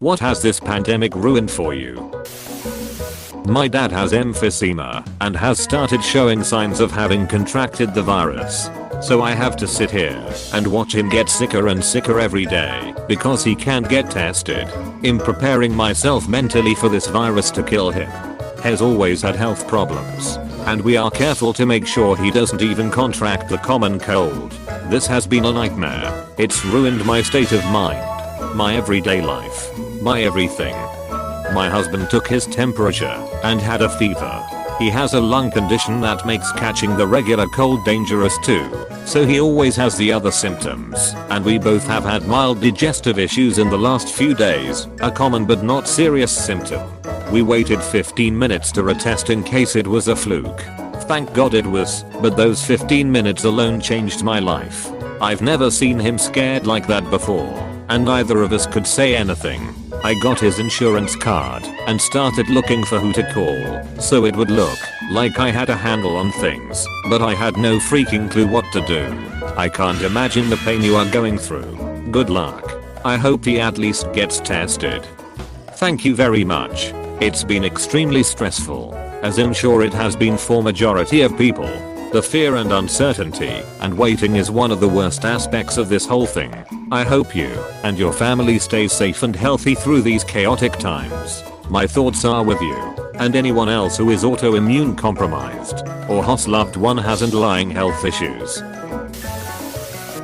What has this pandemic ruined for you? My dad has emphysema and has started showing signs of having contracted the virus. So I have to sit here and watch him get sicker and sicker every day because he can't get tested. I'm preparing myself mentally for this virus to kill him. Has always had health problems, and we are careful to make sure he doesn't even contract the common cold. This has been a nightmare. It's ruined my state of mind, my everyday life, my everything. My husband took his temperature and had a fever. He has a lung condition that makes catching the regular cold dangerous too, so he always has the other symptoms, and we both have had mild digestive issues in the last few days, a common but not serious symptom. We waited 15 minutes to retest in case it was a fluke. Thank God it was, but those 15 minutes alone changed my life. I've never seen him scared like that before, and neither of us could say anything. I got his insurance card and started looking for who to call so it would look like I had a handle on things, but I had no freaking clue what to do. I can't imagine the pain you are going through. Good luck. I hope he at least gets tested. Thank you very much. It's been extremely stressful, as I'm sure it has been for majority of people. The fear and uncertainty and waiting is one of the worst aspects of this whole thing. I hope you and your family stay safe and healthy through these chaotic times. My thoughts are with you and anyone else who is autoimmune compromised or whose loved one has underlying health issues.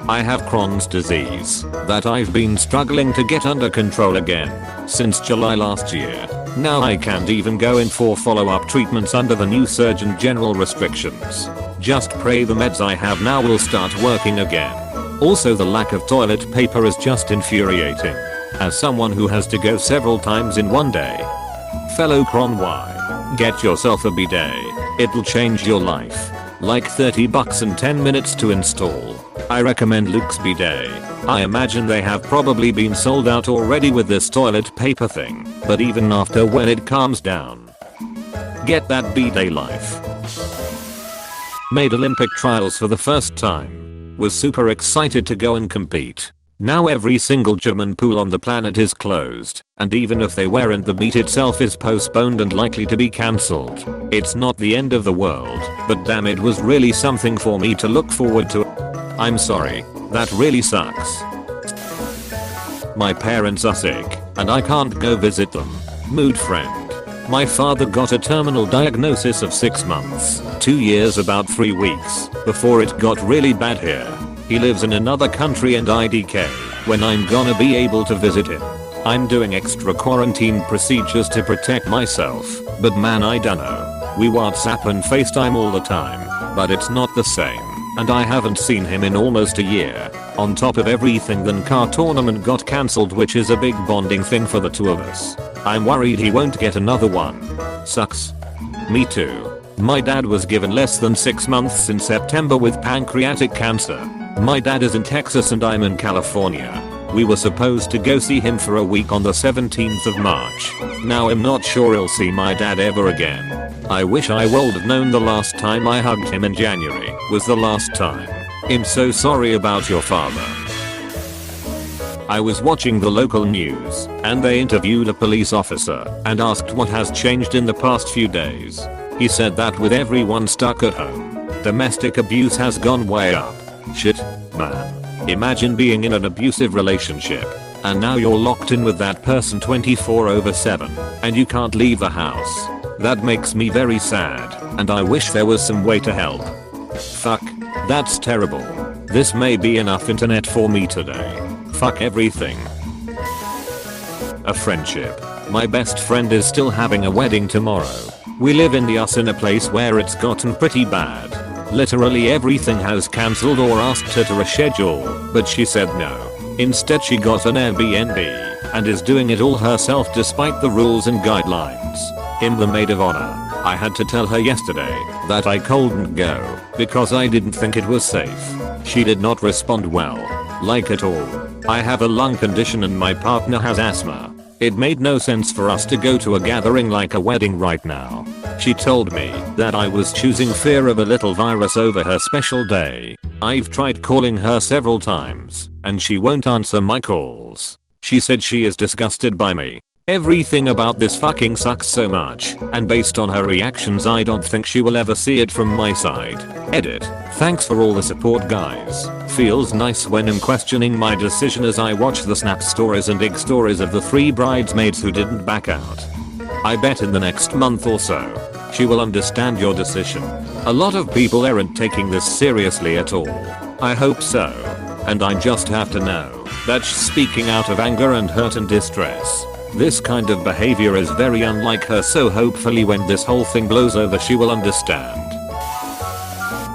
I have Crohn's disease that I've been struggling to get under control again since July last year. Now I can't even go in for follow-up treatments under the new Surgeon General restrictions. Just pray the meds I have now will start working again. Also, the lack of toilet paper is just infuriating. As someone who has to go several times in one day. Fellow Cron, get yourself a bidet. It'll change your life. Like $30 and 10 minutes to install. I recommend Luke's bidet. I imagine they have probably been sold out already with this toilet paper thing, but even after, when it calms down, get that bidet life. Made Olympic trials for the first time. Was super excited to go and compete. Now every single German pool on the planet is closed, and even if they weren't, the meet itself is postponed and likely to be cancelled. It's not the end of the world, but damn, it was really something for me to look forward to. I'm sorry, that really sucks. My parents are sick, and I can't go visit them. Mood friend. My father got a terminal diagnosis of 6 months, 2 years about 3 weeks, before it got really bad here. He lives in another country and IDK. When I'm gonna be able to visit him? I'm doing extra quarantine procedures to protect myself, but man, I dunno. We WhatsApp and FaceTime all the time, but it's not the same, and I haven't seen him in almost a year. On top of everything, the car tournament got cancelled, which is a big bonding thing for the two of us. I'm worried he won't get another one. Sucks. Me too. My dad was given less than 6 months in September with pancreatic cancer. My dad is in Texas and I'm in California. We were supposed to go see him for a week on the 17th of March. Now I'm not sure I'll see my dad ever again. I wish I would have known the last time I hugged him in January was the last time. I'm so sorry about your father. I was watching the local news and they interviewed a police officer and asked what has changed in the past few days. He said that with everyone stuck at home, domestic abuse has gone way up. Shit, man. Imagine being in an abusive relationship and now you're locked in with that person 24/7 and you can't leave the house. That makes me very sad and I wish there was some way to help. Fuck, that's terrible. This may be enough internet for me today. Fuck everything. A friendship. My best friend is still having a wedding tomorrow. We live in the US in a place where it's gotten pretty bad. Literally everything has cancelled or asked her to reschedule, but she said no. Instead she got an Airbnb and is doing it all herself despite the rules and guidelines. I'm the maid of honor. I had to tell her yesterday that I couldn't go because I didn't think it was safe. She did not respond well, like at all. I have a lung condition and my partner has asthma. It made no sense for us to go to a gathering like a wedding right now. She told me that I was choosing fear of a little virus over her special day. I've tried calling her several times and she won't answer my calls. She said she is disgusted by me. Everything about this fucking sucks so much, and based on her reactions I don't think she will ever see it from my side. Edit. Thanks for all the support guys. Feels nice when I'm questioning my decision as I watch the snap stories and dig stories of the 3 bridesmaids who didn't back out. I bet in the next month or so, she will understand your decision. A lot of people aren't taking this seriously at all. I hope so. And I just have to know that she's speaking out of anger and hurt and distress. This kind of behavior is very unlike her, so hopefully when this whole thing blows over she will understand.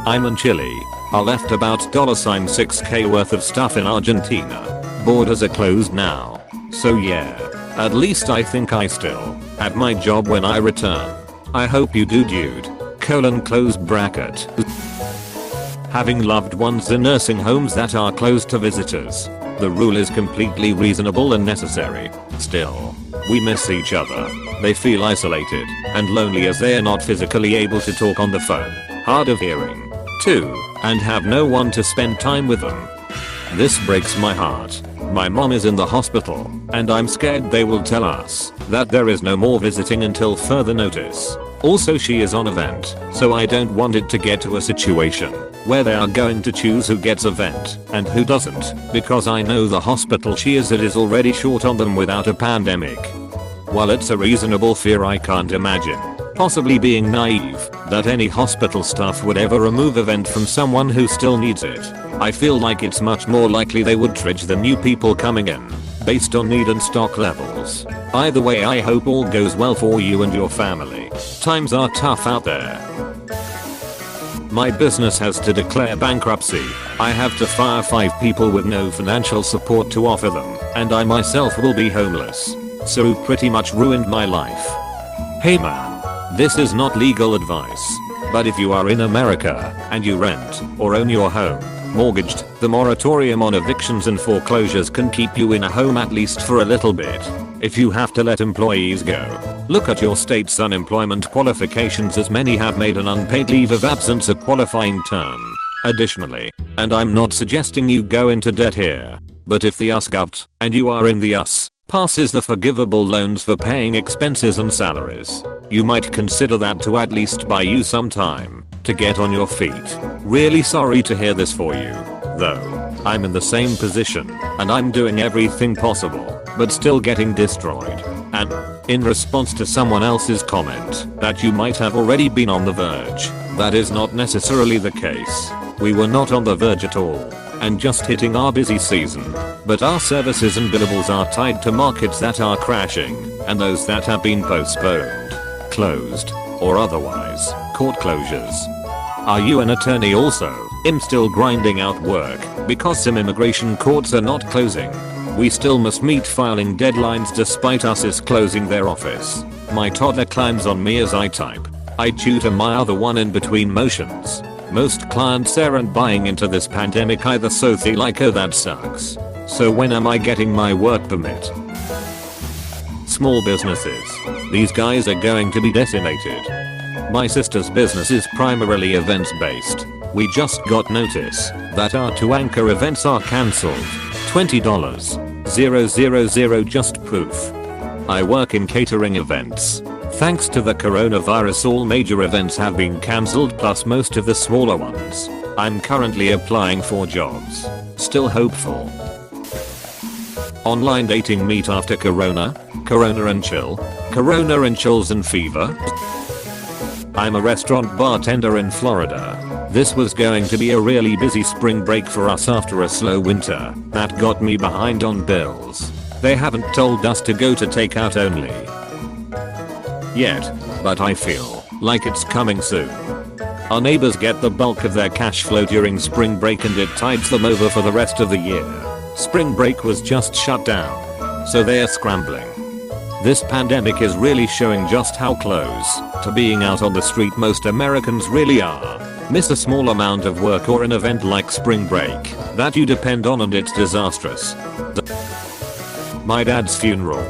I'm in Chile. I left about $6k worth of stuff in Argentina. Borders are closed now. So yeah, at least I think I still have my job when I return. I hope you do, dude. Close bracket. Having loved ones in nursing homes that are closed to visitors. The rule is completely reasonable and necessary. Still, we miss each other. They feel isolated and lonely as they are not physically able to talk on the phone, hard of hearing, too, and have no one to spend time with them. This breaks my heart. My mom is in the hospital, and I'm scared they will tell us that there is no more visiting until further notice. Also, she is on a vent, so I don't want it to get to a situation where they are going to choose who gets a vent and who doesn't, because I know the hospital she is at is already short on them without a pandemic. While it's a reasonable fear, I can't imagine, possibly being naive, that any hospital staff would ever remove a vent from someone who still needs it. I feel like it's much more likely they would triage the new people coming in based on need and stock levels. Either way, I hope all goes well for you and your family. Times are tough out there. My business has to declare bankruptcy. I have to fire 5 people with no financial support to offer them, and I myself will be homeless. So pretty much ruined my life. Hey man, this is not legal advice, but if you are in America and you rent or own your home mortgaged, the moratorium on evictions and foreclosures can keep you in a home at least for a little bit. If you have to let employees go, look at your state's unemployment qualifications, as many have made an unpaid leave of absence a qualifying term. Additionally, and I'm not suggesting you go into debt here, but if the US Gov and you are in the US passes the forgivable loans for paying expenses and salaries, you might consider that to at least buy you some time to get on your feet. Really sorry to hear this for you, though. I'm in the same position, and I'm doing everything possible, but still getting destroyed. And in response to someone else's comment that you might have already been on the verge, that is not necessarily the case. We were not on the verge at all, and just hitting our busy season, but our services and billables are tied to markets that are crashing, and those that have been postponed, closed, or otherwise, court closures. Are you an attorney also? I'm still grinding out work, because some immigration courts are not closing. We still must meet filing deadlines despite us closing their office. My toddler climbs on me as I type. I tutor my other one in between motions. Most clients aren't buying into this pandemic either, so they like, oh that sucks. So when am I getting my work permit? Small businesses. These guys are going to be decimated. My sister's business is primarily events based. We just got notice that our 2 anchor events are cancelled. $20,000 just proof. I work in catering events. Thanks to the coronavirus, all major events have been cancelled, plus most of the smaller ones. I'm currently applying for jobs. Still hopeful. Online dating meet after corona? Corona and chill? Corona and chills and fever? I'm a restaurant bartender in Florida. This was going to be a really busy spring break for us after a slow winter that got me behind on bills. They haven't told us to go to takeout only yet, but I feel like it's coming soon. Our neighbors get the bulk of their cash flow during spring break, and it tides them over for the rest of the year. Spring break was just shut down, so they are scrambling. This pandemic is really showing just how close to being out on the street most Americans really are. Miss a small amount of work or an event like spring break that you depend on and it's disastrous. My dad's funeral.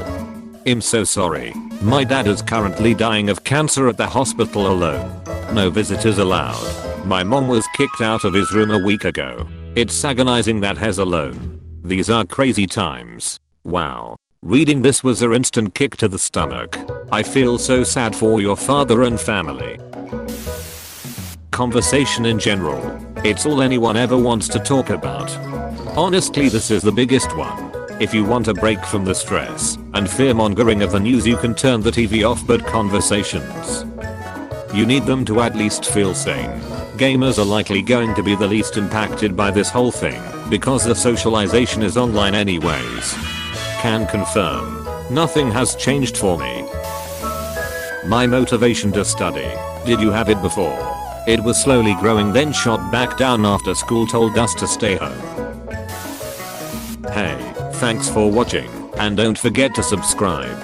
I'm so sorry. My dad is currently dying of cancer at the hospital alone. No visitors allowed. My mom was kicked out of his room a week ago. It's agonizing that he's alone. These are crazy times. Wow. Reading this was an instant kick to the stomach. I feel so sad for your father and family. Conversation in general. It's all anyone ever wants to talk about. Honestly, this is the biggest one. If you want a break from the stress and fear-mongering of the news, you can turn the TV off, but conversations, you need them to at least feel sane. Gamers are likely going to be the least impacted by this whole thing because the socialization is online anyways. Can confirm. Nothing has changed for me. My motivation to study. Did you have it before? It was slowly growing, then shot back down after school told us to stay home. Hey, thanks for watching, and don't forget to subscribe.